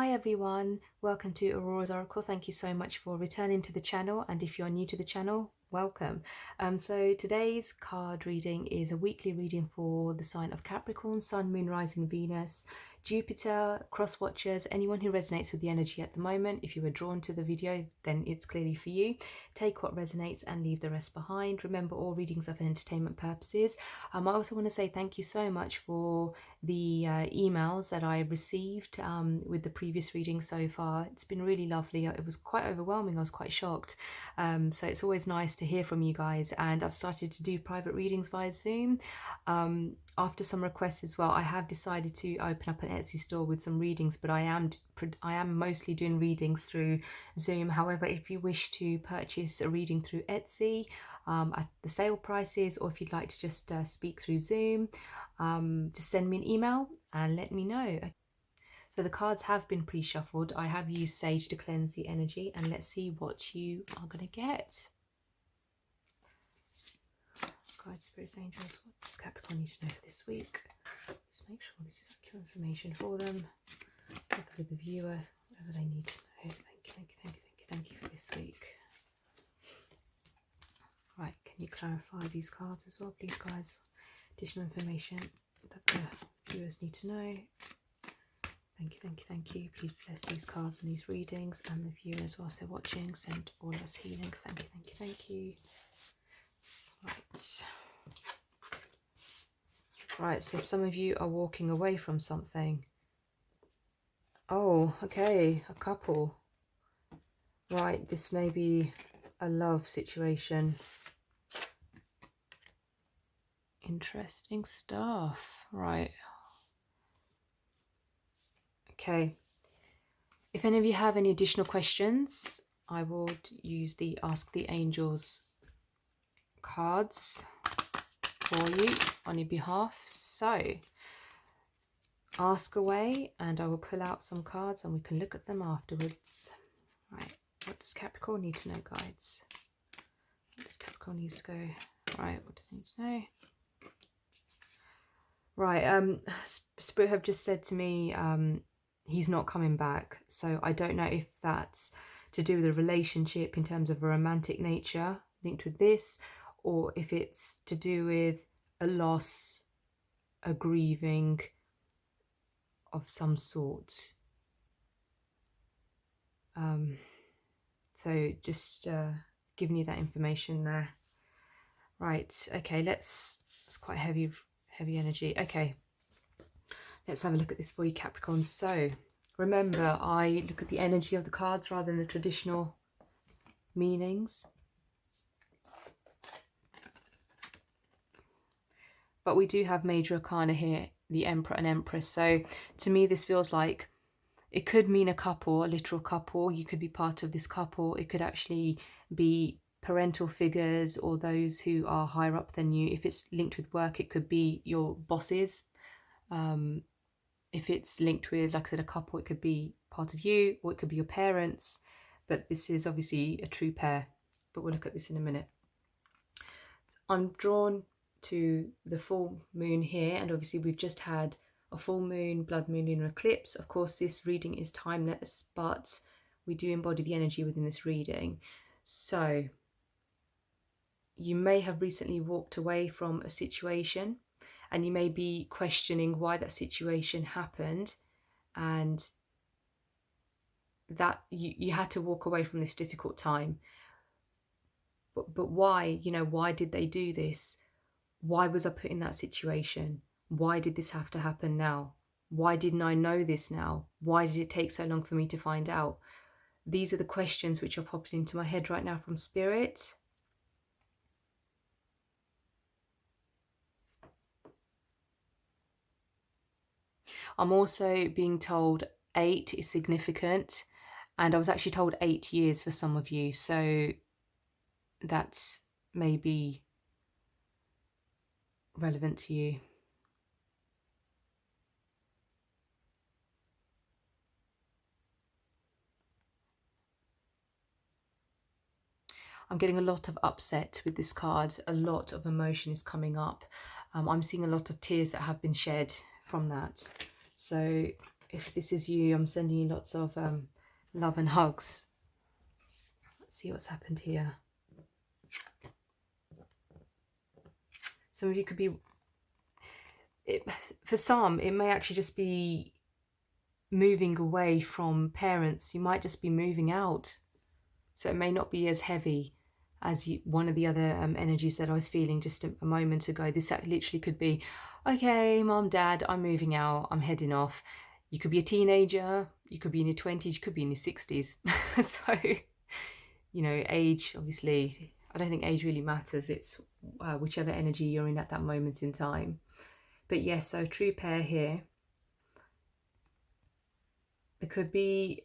Hi everyone, welcome to Auroras Oracle. Thank you so much for returning to the channel, and if you're new to the channel, welcome. So today's card reading is a weekly reading for the sign of Capricorn, Sun, Moon, Rising, Venus, Jupiter, cross watchers, anyone who resonates with the energy at the moment. If you were drawn to the video, then it's clearly for you. Take what resonates and leave the rest behind. Remember, all readings are for entertainment purposes. I also want to say thank you so much for the emails that I received with the previous reading so far. It's been really lovely. It was quite overwhelming. I was quite shocked. So it's always nice to hear from you guys, and I've started to do private readings via Zoom. After some requests as well, I have decided to open up an Etsy store with some readings, but I am mostly doing readings through Zoom. However, if you wish to purchase a reading through Etsy at the sale prices, or if you'd like to just speak through Zoom, just send me an email and let me know. So the cards have been pre-shuffled. I have used Sage to cleanse the energy, and let's see what you are going to get. Guide, spirits, angels, what does Capricorn need to know for this week? Just make sure this is accurate information for them, for the viewer, whatever they need to know. Thank you for this week. Right, can you clarify these cards as well, please, guys? Additional information that the viewers need to know. Thank you. Please bless these cards and these readings and the viewers whilst they're watching. Send all us healing. Thank you. Right, so some of you are walking away from something. Oh, okay, a couple. Right, this may be a love situation. Interesting stuff. Right. Okay. If any of you have any additional questions, I will use the Ask the Angels cards for you on your behalf. So ask away, and I will pull out some cards and we can look at them afterwards. Right, what does Capricorn need to know, guides? What does Capricorn need to go? Right, what do they need to know? Right, Spirit have just said to me he's not coming back. So I don't know if that's to do with a relationship in terms of a romantic nature linked with this, or if it's to do with a loss, a grieving of some sort. So just giving you that information there. Right, okay, it's quite heavy energy. Okay, let's have a look at this for you, Capricorn. So remember, I look at the energy of the cards rather than the traditional meanings. But we do have major arcana here, the Emperor and Empress. So to me, this feels like it could mean a couple, a literal couple. You could be part of this couple. It could actually be parental figures or those who are higher up than you. If it's linked with work, it could be your bosses. If it's linked with, like I said, a couple, it could be part of you, or it could be your parents. But this is obviously a true pair. But we'll look at this in a minute. I'm drawn to the full moon here, and obviously we've just had a full moon, blood moon, lunar eclipse. Of course, this reading is timeless, but we do embody the energy within this reading. So you may have recently walked away from a situation, and you may be questioning why that situation happened, and that you had to walk away from this difficult time. But why? You know, why did they do this? Why was I put in that situation? Why did this have to happen now? Why didn't I know this now? Why did it take so long for me to find out? These are the questions which are popping into my head right now from Spirit. I'm also being told 8 is significant, and I was actually told 8 years for some of you, so that's maybe relevant to you. I'm getting a lot of upset with this card. A lot of emotion is coming up. I'm seeing a lot of tears that have been shed from that. So If this is you, I'm sending you lots of love and hugs. Let's see what's happened here. Some of you could be, for some, it may actually just be moving away from parents. You might just be moving out. So it may not be as heavy as one of the other energies that I was feeling just a moment ago. This literally could be, okay, mom, dad, I'm moving out, I'm heading off. You could be a teenager, you could be in your 20s, you could be in your 60s. So, you know, age, obviously, I don't think age really matters. It's whichever energy you're in at that moment in time. But yes, so true pair here. There could be,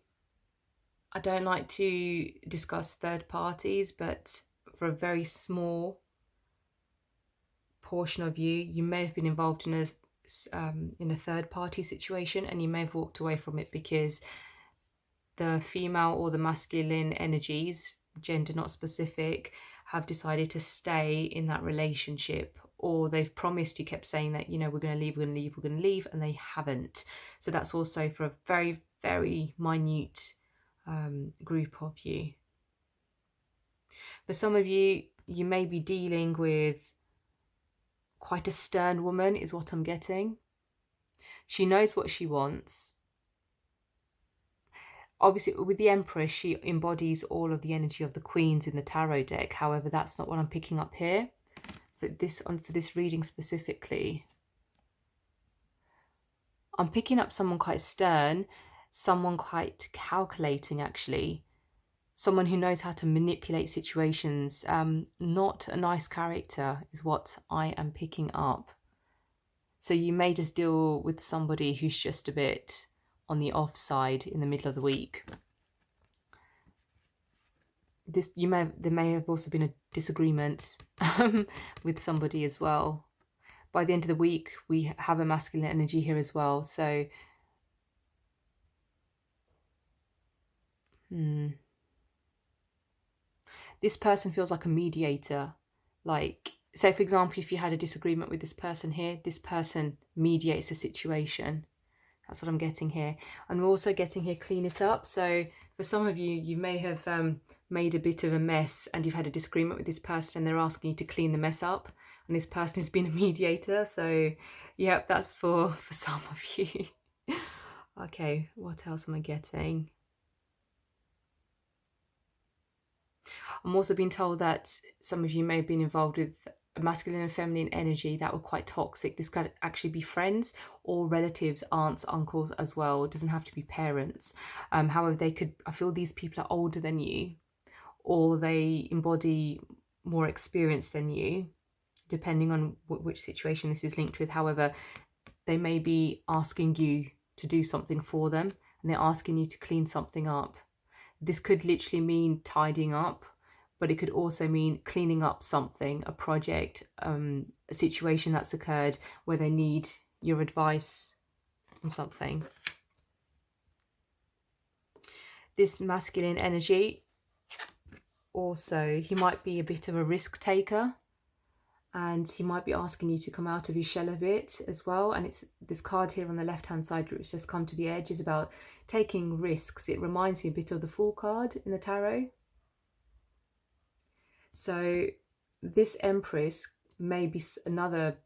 I don't like to discuss third parties, but for a very small portion of you, you may have been involved in a third party situation, and you may have walked away from it because the female or the masculine energies, gender not specific, have decided to stay in that relationship, or they've promised, you kept saying that, you know, we're going to leave, we're going to leave, we're going to leave, and they haven't. So that's also for a very, very minute group of you. For some of you, you may be dealing with quite a stern woman, is what I'm getting. She knows what she wants. Obviously, with the Empress, she embodies all of the energy of the Queens in the tarot deck. However, that's not what I'm picking up here. For this reading specifically, I'm picking up someone quite stern, someone quite calculating, actually. Someone who knows how to manipulate situations. Not a nice character is what I am picking up. So you may just deal with somebody who's just a bit on the offside in the middle of the week. There may have also been a disagreement with somebody as well. By the end of the week, we have a masculine energy here as well. So this person feels like a mediator. Like, say, for example, if you had a disagreement with this person here, this person mediates a situation. That's what I'm getting here. I'm also getting here, clean it up. So for some of you, you may have made a bit of a mess and you've had a disagreement with this person and they're asking you to clean the mess up. And this person has been a mediator. So, yeah, that's for some of you. Okay, what else am I getting? I'm also being told that some of you may have been involved with a masculine and feminine energy that were quite toxic. This could actually be friends or relatives, aunts, uncles as well. It doesn't have to be parents. However, I feel these people are older than you, or they embody more experience than you, depending on which situation this is linked with. However, they may be asking you to do something for them, and they're asking you to clean something up. This could literally mean tidying up, but it could also mean cleaning up something, a project, a situation that's occurred where they need your advice on something. This masculine energy, also, he might be a bit of a risk taker, and he might be asking you to come out of your shell a bit as well. And it's this card here on the left hand side which says come to the edge, is about taking risks. It reminds me a bit of the Fool card in the tarot. So this Empress may be another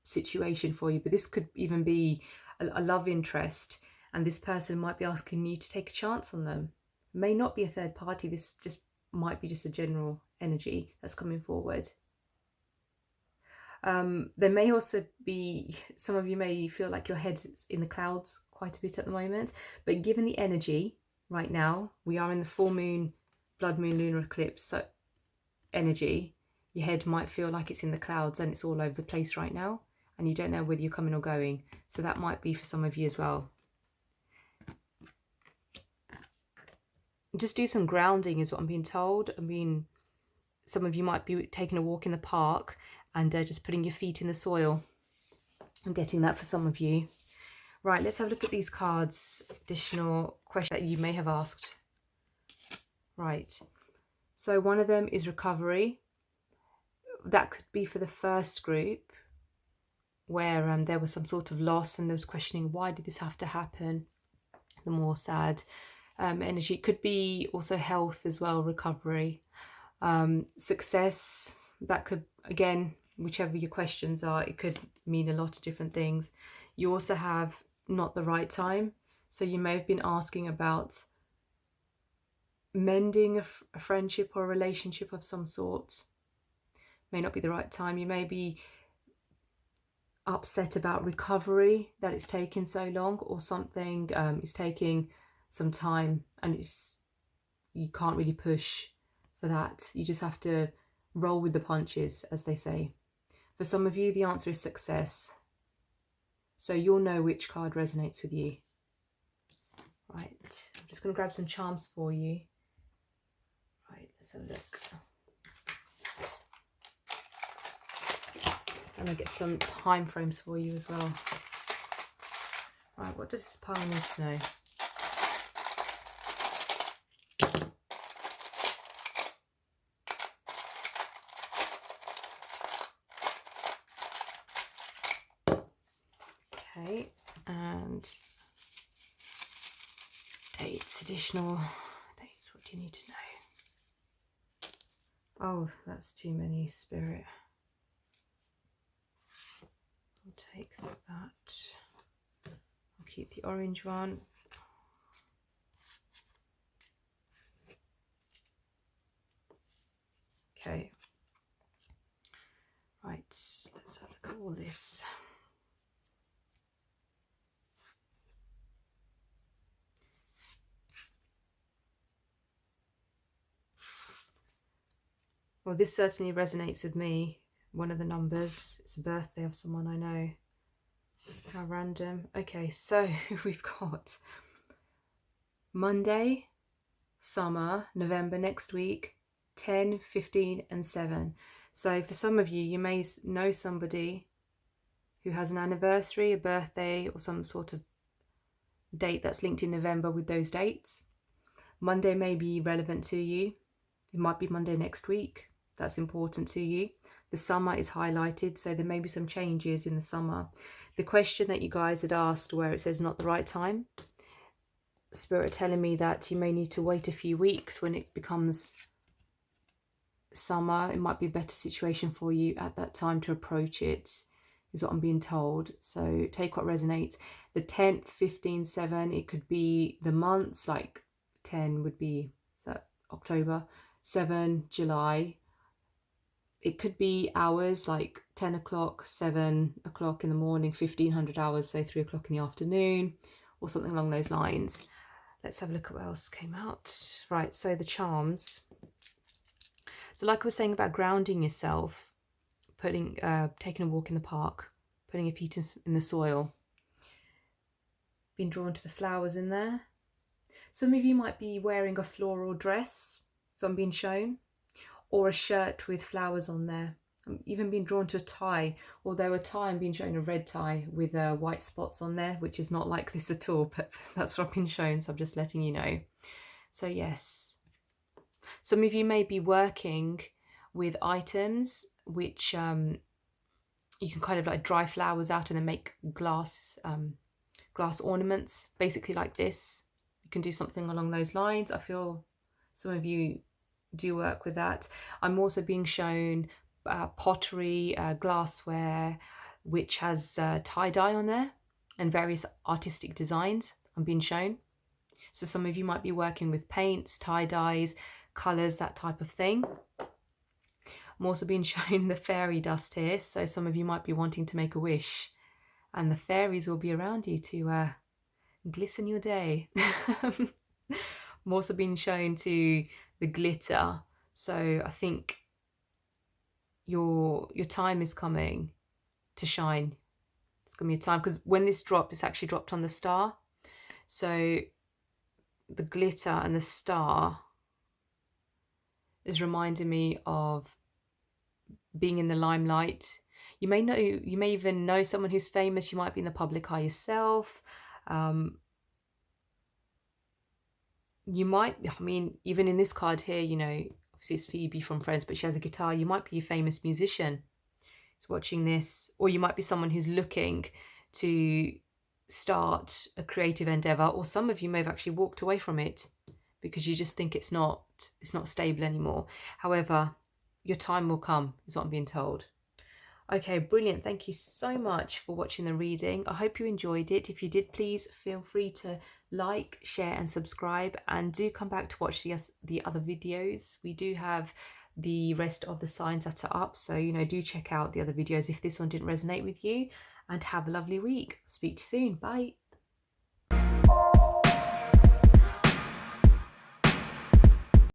situation for you, but this could even be a love interest, and this person might be asking you to take a chance on them. It may not be a third party. This just might be just a general energy that's coming forward. There may also be, some of you may feel like your head's in the clouds quite a bit at the moment, but given the energy right now, we are in the full moon, blood moon, lunar eclipse, so energy, your head might feel like it's in the clouds and it's all over the place right now, and you don't know whether you're coming or going. So that might be for some of you as well. Just do some grounding is what I'm being told. I mean, some of you might be taking a walk in the park and just putting your feet in the soil. I'm getting that for some of you. Right, let's have a look at these cards. Additional questions that you may have asked. Right. So one of them is recovery. That could be for the first group, where there was some sort of loss and there was questioning, why did this have to happen? the more sad energy. It could be also health as well, recovery, success. That could, again, whichever your questions are, it could mean a lot of different things. You also have not the right time. So you may have been asking about mending a friendship or a relationship of some sort. May not be the right time. You may be upset about recovery, that it's taking so long, or something is taking some time and you can't really push for that. You just have to roll with the punches, as they say. For some of you, the answer is success. So you'll know which card resonates with you. Right, I'm just going to grab some charms for you. Right, let's have a look. And I'll get some time frames for you as well. Right, what does this pile need to know? Okay, and dates, additional dates, what do you need to know? Oh, that's too many, Spirit. I'll take that. I'll keep the orange one. Okay. Right, let's have a look at all this. Well, this certainly resonates with me. One of the numbers, it's a birthday of someone I know. How random. Okay, so we've got Monday, summer, November next week, 10, 15 and 7. So for some of you, you may know somebody who has an anniversary, a birthday, or some sort of date that's linked in November with those dates. Monday may be relevant to you. It might be Monday next week. That's important to you. The summer is highlighted, so there may be some changes in the summer. The question that you guys had asked where it says not the right time, Spirit telling me that you may need to wait a few weeks when it becomes summer. It might be a better situation for you at that time to approach it, is what I'm being told. So take what resonates. The 10th, 15, 7, it could be the months, like 10 would be October, 7, July. It could be hours, like 10 o'clock, 7 o'clock in the morning, 1500 hours, so 3 o'clock in the afternoon, or something along those lines. Let's have a look at what else came out. Right, so the charms. So like I was saying about grounding yourself, taking a walk in the park, putting your feet in the soil, being drawn to the flowers in there. Some of you might be wearing a floral dress, so I'm being shown, or a shirt with flowers on there. I'm even being drawn to a tie, although a tie, I'm being shown a red tie with white spots on there, which is not like this at all, but that's what I've been shown, so I'm just letting you know. So yes, some of you may be working with items which you can kind of like dry flowers out and then make glass ornaments, basically like this. You can do something along those lines. I feel some of you do work with that. I'm also being shown pottery, glassware, which has tie-dye on there and various artistic designs. I'm being shown. So some of you might be working with paints, tie-dyes, colours, that type of thing. I'm also being shown the fairy dust here. So some of you might be wanting to make a wish and the fairies will be around you to glisten your day. I'm also being shown to the glitter. So I think your time is coming to shine. It's going to be a time, because when this dropped, it's actually dropped on the star. So the glitter and the star is reminding me of being in the limelight. You may even know someone who's famous. You might be in the public eye yourself. You might, I mean, even in this card here, you know, obviously it's Phoebe from Friends, but she has a guitar. You might be a famous musician who's watching this, or you might be someone who's looking to start a creative endeavor, or some of you may have actually walked away from it because you just think it's not stable anymore. However, your time will come, is what I'm being told. Okay, brilliant. Thank you so much for watching the reading. I hope you enjoyed it. If you did, please feel free to like, share and subscribe, and do come back to watch the other videos. We do have the rest of the signs that are up, so do check out the other videos if this one didn't resonate with you, and have a lovely week. Speak to you soon. Bye.